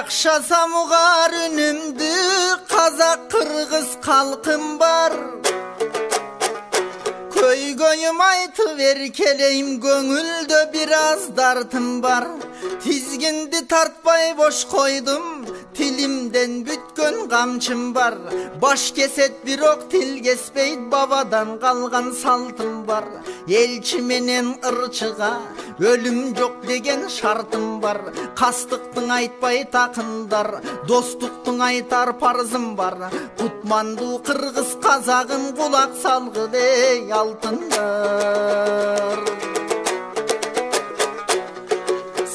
Akşa samuğar önümdü, Kazak Kırgız kalkım var. Köy koyum aytıver keleyim, Gönülde biraz dartım var. Tizgindi tartpay boş koydum, Tilimden bütkön kamçım var. Baş keset bir ok til kesbeyt, Babadan kalgan saltım var. Elçi menen ırçıga ölüm yok degen şartım var. Kastıktın aytpay takındar, Dostluktun aytar parzım var. Kutmandu Kırgız Kazagın, Kulak salgı dey altınlar.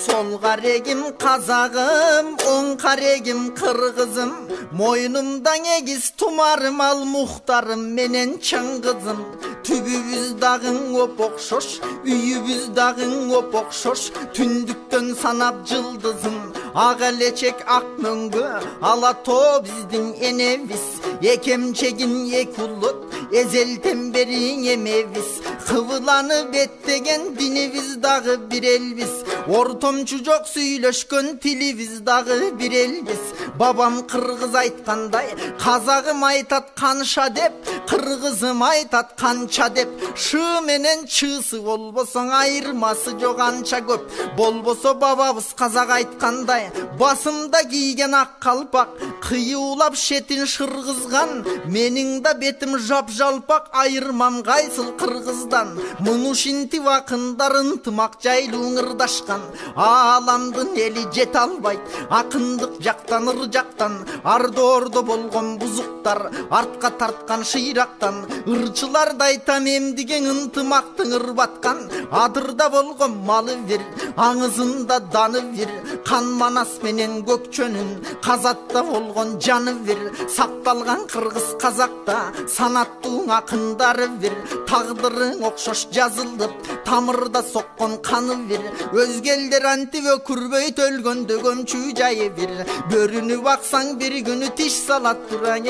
Sol karegim Kazagım, on karegim Kırgızım. Moynumdan egiz tumarım al muhtarım menen Çıngızım. Tübübüz dağın op okşoş, üyübüz dağın op okşoş. Tündükten sanap cıldızım, ağa leçek ak möngü. Alato bizdin eneviz, yekemçegin yekulut. Ezelten beri emeviz, kıvılanı bettegen diniviz dağı bir elviz. Ortomçu çok süylöşkön tiliviz dağı bir elviz. Babam Kırgız aytkanday, Kazagım aytat kanşa dep, Kırgızım aytat kança dep. Şı menen çığsı bolbosoň ayırması jok ança köp. Bolboso bababız Kazak aytkanday, basımda giygen ak kalpak. Kıyıulap şetin şırgızgan, menin da betim jap jalpak. Ayırmam gaysıl Kırgızdan, munu şinti vakındar ıntımak jayluň ırdaşkan. Alamdın eli jet albayt, akındık jaktan ırjaktan. Arda orda bolgon buzuktar, artka tartkan şıyraktan. Irçılar da aytam emdigen ıntımaktın ırbatkan. Adırda bolgon malı ver, ağızında danı ver. Kan manas menen gökçönün, Kazatta bolgon canı ver. Saktalgan Kırgız Kazakta, sanattığın akındarı ver. Tağdırın okşoş yazılıp, tamırda sokkon kanı ver. Özgelder anti ve kurbeyt ölgöndü gömçü jayı ver. Börünü baksan bir günü tiş salat duran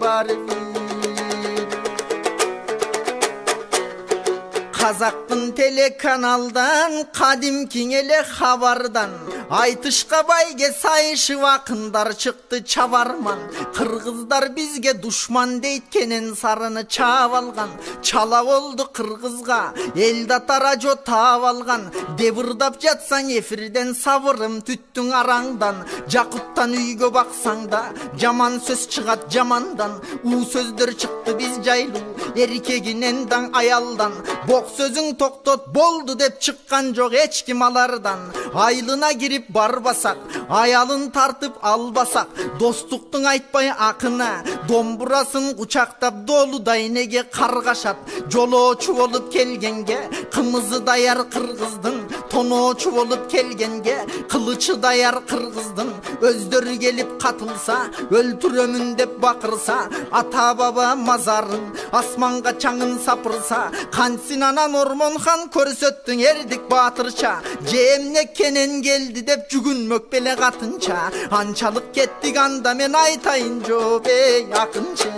bari. Kazaktın telekanaldan, kadimkin ele habardan. Aytışka bayge sayışı vakındar çıktı çavarman. Kırgızlar bizge düşman deytkenen sarını çavalgan. Çala oldu Kırgızga, eldatar ajo tavalgan. Devirdap jatsan efirden savırım tüttün arandan. Jakuttan üygö baksan da, jaman söz çıgat jamandan. U sözдөр çıktı biz jaylı, erkeginendan ayaldan. Bok sözün toktot boldu dep çıkkan jok hiç kim alardan. Aylına girip barbasak, ayalın tartıp albasak. Dostluktun aytpay akına, domburasın kuçaktap dolu daynege kargaşat. Joloçu olup kelgenge, kımızı dayar Kırgızdın. Tonoçu olup kelgenge, kılıçı dayar Kırgızdın. Özdörü gelip katılsa, öldürömün dep bakırsa. Ata baba mazarın, asmanga çangın sapırsa. Kansin anan Ormonhan körsöttün erdik batırça. Cemne kenen geldi dep jügünmök bele katınça. Ançalık kettik anda men aytayın jo be yakınça.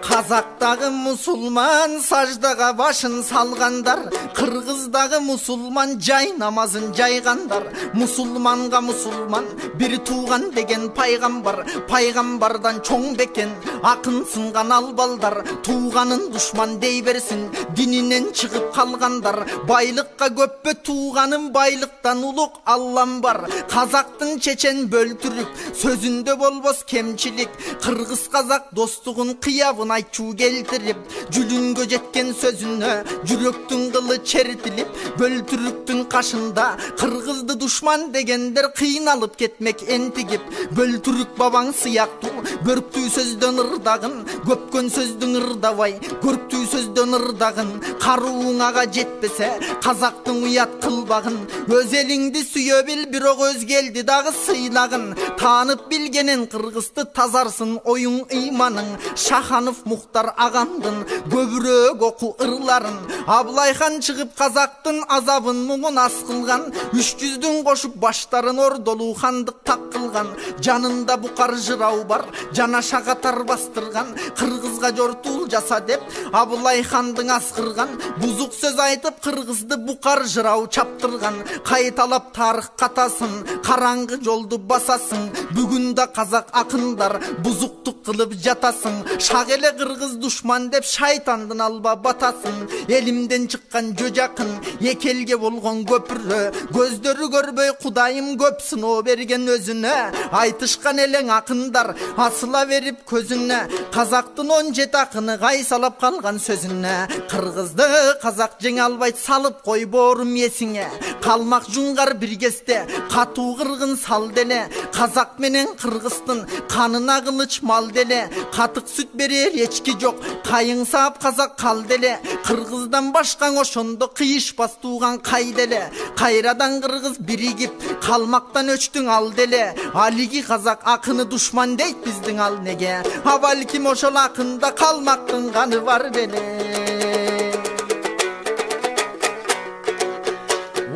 Kazakdagı musulman sajdaga başın salgandar. Kırgızdagı musulman jay namazın jaygandar. Musulmanga musulman bir tuğan degen paygambar. Paygambardan çoң beken akın sıngan albaldar. Tuğanın düşman dey bersin, dininen çıkıp kalgandar. Baylıkka köppö tuğanın baylıktan uluk Allah'm var. Kazaktın çeçen böltürük, sözünde bolbos kemçilik. Kırgız Kazak dostluğun kıyabın ayçu geltirip. Jülüngö jetken sözüne jüröktün kılı çeritilip. Böltürüktün kaşında Kırgızdı düşman degender kıynalıp ketmek entigip. Böltürük babaң sıyaktı, börktüy sözden ırdagın. Köpkön sözdün ırdabay, görktüy sözden ırdagın. Karuğun ağa jetpese, Kazaktın uyat kılbagın. Öz elingdi süyö bil, birok öz geldi dağı sıylagın. Tanıp bilgenen Kırgızdı tazarsın oyun imanın. Şahanıf muhtar Мұхтар ағамдын көбірек оқу ырларын, Абылайхан шығып қазақтың азабын мұңын ас қылған, 300-дің қошып баштарын ордолу хандық тақ қылған, жанында бұқар жырау бар, жанаша қатар бастырған, қырғызға жортуыл жаса деп Абылайхандың асқырған, бұзық сөз айтып қырғызды бұқар жырау чаптырған, қайталап тарих қатасын, қараңғы жолды басасың, бүгінде қазақ ақындар бұзықтық қылып жатасың, шағеле қырғыз душман деп шайтандын алба батасын, елімден шыққан жөжақын, екелге болған көпірі, көздері көрбей құдайым көпсін о берген өзіне, айтышқан елең ақындар асыла беріп көзіне, қазақтың 17 ақыны қайсалап қалған сөзіне, қырғызды қазақ жеңе албайды салып қой борым есіңе, қалмақ жұңғар біргесте қату қырғын сал деле, қазақ менен қырғыздың қанына қылыч мал деле, қатық сүт берер ешкі жоқ, қайың сап қазақ қал деле, қырғыздан башқан ошонды қиышпас туған қай деле, қайрадан қырғыз бірігіп қалмақтан өчтің ал деле, алиги қазақ ақыны душман дейт біздің ал неге, абалким ошол ақында қалмақтың қаны бар беле.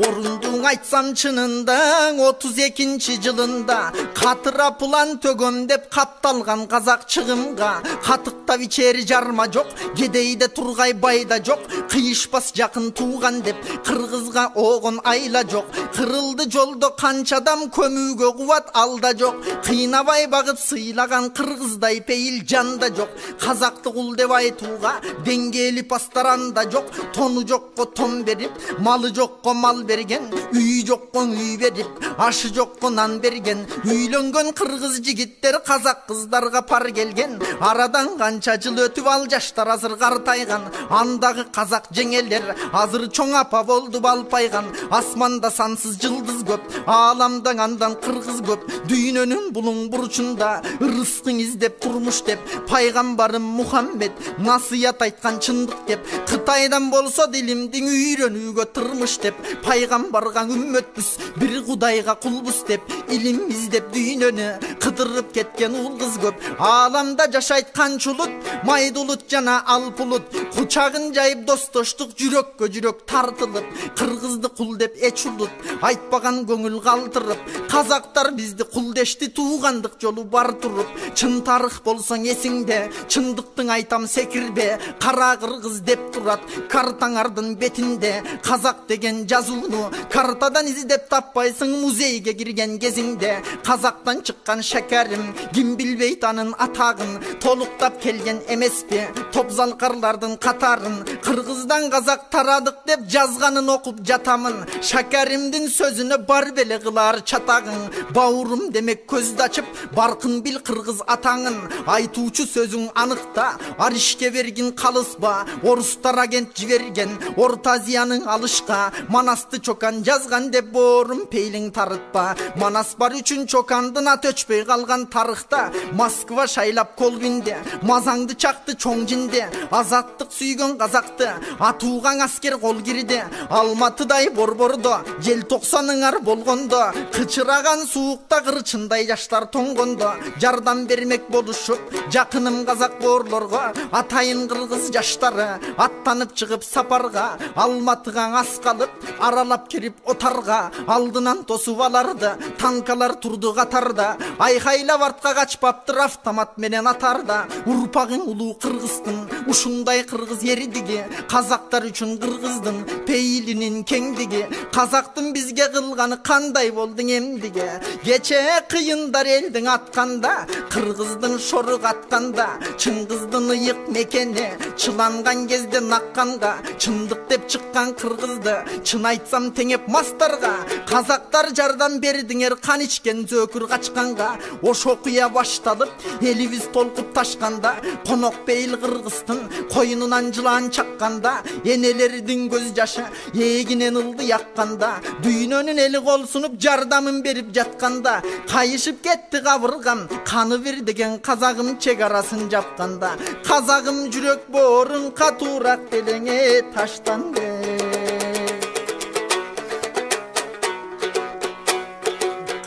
Орындың айтсам чынында 32-ші жылында қатыра пулан төгөм деп қапталған қазақ шығымға, қатықтап ичери жарма жоқ, кедейде турғай байда жоқ, қиышпас жақын туған деп қырғызға оғын айла жоқ, қырылды жолды қанчадам көмуге қуат алда жоқ, қинабай бағып сыйлаған қырғыздай пейіл жанда жоқ, қазақты құл деп айтуға деңгейлі пастаранда жоқ, тоны жоққа тон беріп, малы жоққа мал берген, үй жоққа үй беріп, ашы жоққа нан берген, үйленген қырғыз жігіттер қазақ қыздарға пар келген, арадан қанша жыл өтіп ал жаштар азыр қартайған, андағы қазақ жеңелер азыр чоң апа болды балпайған, асманда сансыз жылдыз көп, аламдан андан қырғыз көп, дүйнөнің бұлың бұрышында ырыскың іздеп тұрмыш деп, пайғамбарым Мұхаммед насият айтқан чындық деп, Қытайдан болса дилимдің үйренуге тырмыш деп, пайғамбарға үмметпіз, бір құдайға құлбыз деп, илим іздеп дүйнөні қыдырып кеткен ұл қыз көп, аламда жашайт қанча ұлт, майда ұлт жана алп ұлт, құшағын жайып достоштық жүрекке жүрек тартылып, қырғызды құл деп эч ұлт айтпаған көңіл қалтырып, қазақтар бізді құл дешті, туғандық жолу бар тұрып, чын тарих болсаң есіңде, чындықтың айтам секірбе, қара қырғыз деп тұрат картаңардың бетінде, қазақ деген жазуыны картадан іздеп таппайсың музейге кірген кезіңде, қазақтан шыққан шәкәрім кім білбей танын атағын, толықтап келген емес пе топзалқарлардың қатарын, қырғыздан қазақ тарадық деп жазғанын оқып жатамын, шәкәрімдің сөзіні бар беле қылар чатағың, бауырым демек көзді ашып барқын бил қырғыз атаңын, айтуучу сөзің анықта, аришке берген қалыспа, орыстар агент жіберген Орта Азияның алышқа, Манасты чокан жазған деп борым пейлің тарытпа, Манас бар үшін чокандың ат өчпей қалған тарихта, Москва шайлап Колбинде, мазаңды чақты чоң жинде, азаттық сүйген қазақты атуған аскер қол кирде, Алматыдай борбордо желтоқсаныңар болғондо, қычыраған суықта қырчындай жаштар тоңғондо, жардам бермек болушуп жақыным қазақ борлорго, атайын қырғыз жаштары аттанып шығып сапарға, Алматыға асқалып аралап кирип отарға, алдынан тосып аларды танкалар турду қатарда, айқайлап артқа қачпаптыр автомат менен атарда, урпағың улуу қырғыздың ушундай қырғыз еридиги, қазақтар үшін қырғыздың пейілінің кеңдігі, қазақтың бізге қылғаны қандай болдың емдіге, кече қиындар елдің атқанда, қырғыздың шорық атқанда, чыңғыздың ыйық мекені, чыланған кезде наққанға, чындық деп шыққан қырғызды, чын айтсам теңеп мастарға, қазақтар жардан бердіңер қан ішкен зөкір қачқанға, ош оқия башталып, елівіз толқып ташқанда, қонақ бейл қырғыздың қойынынан жылан чаққанда, енелердің көз жашы егінен ылды яққанда, дүйнөнің елі қолсынып жардамын беріп жатқанда, қайышып кетті қабырғам, қаны бер деген қазағым чекарасын жапқанда, қазағым жүрек борын қатурақ белеңе таштанды.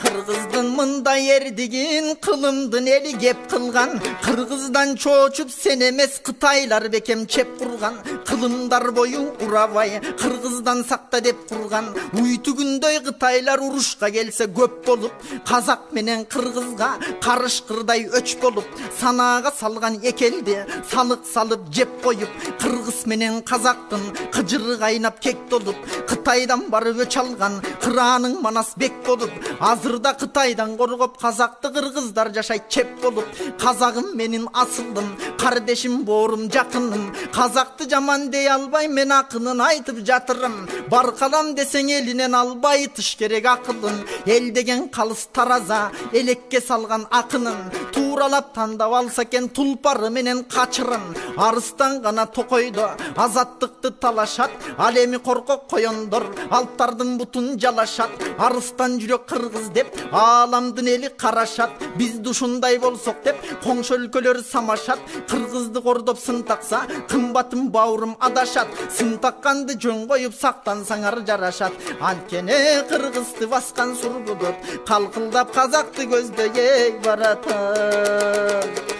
Қырғыздың мында эрдигин кылымдын эли кеп кылган кыргыздан чочуп сен эмес кытайлар бекем чеп курган кылымдар бою урабай кыргыздан сакта деп курган уйтүгүндөй кытайлар урушка келсе көп болуп казак менен кыргызга карышкырдай өч болуп санаага салган экелди салык салып жеп коюп кыргыз менен казактын кыжыры кайнап кек толуп кытайдан барып өч алган кырааның манас бек болуп азырда кытайдан коргоп казакты кыргыздар жашайт чеп болуп казагым менин асылым кардешим боорум жакыным казакты жаман дей албайм мен акынын айтып жатырым баркалам десең элинен албай тыш керек акылын эл деген калыс тараза элекке салган акынын тууралап тандап алса экен тулпары менен качырын арыстан гана токойдо азаттыкты талашат ал эми коркок коёндор алптардын бутун жалашат арыстан жүрөк кыргыз деп ааламдын эли карашат биз ушундай болсок деп коңшу өлкөлөр самашат кыргызды кордоп сын такса кымбатым баурум адашат сын такканды жөн коюп сактансаңар жарашат анткени кыргызды баскан сурбудут калкылдап казакты көздөй баратат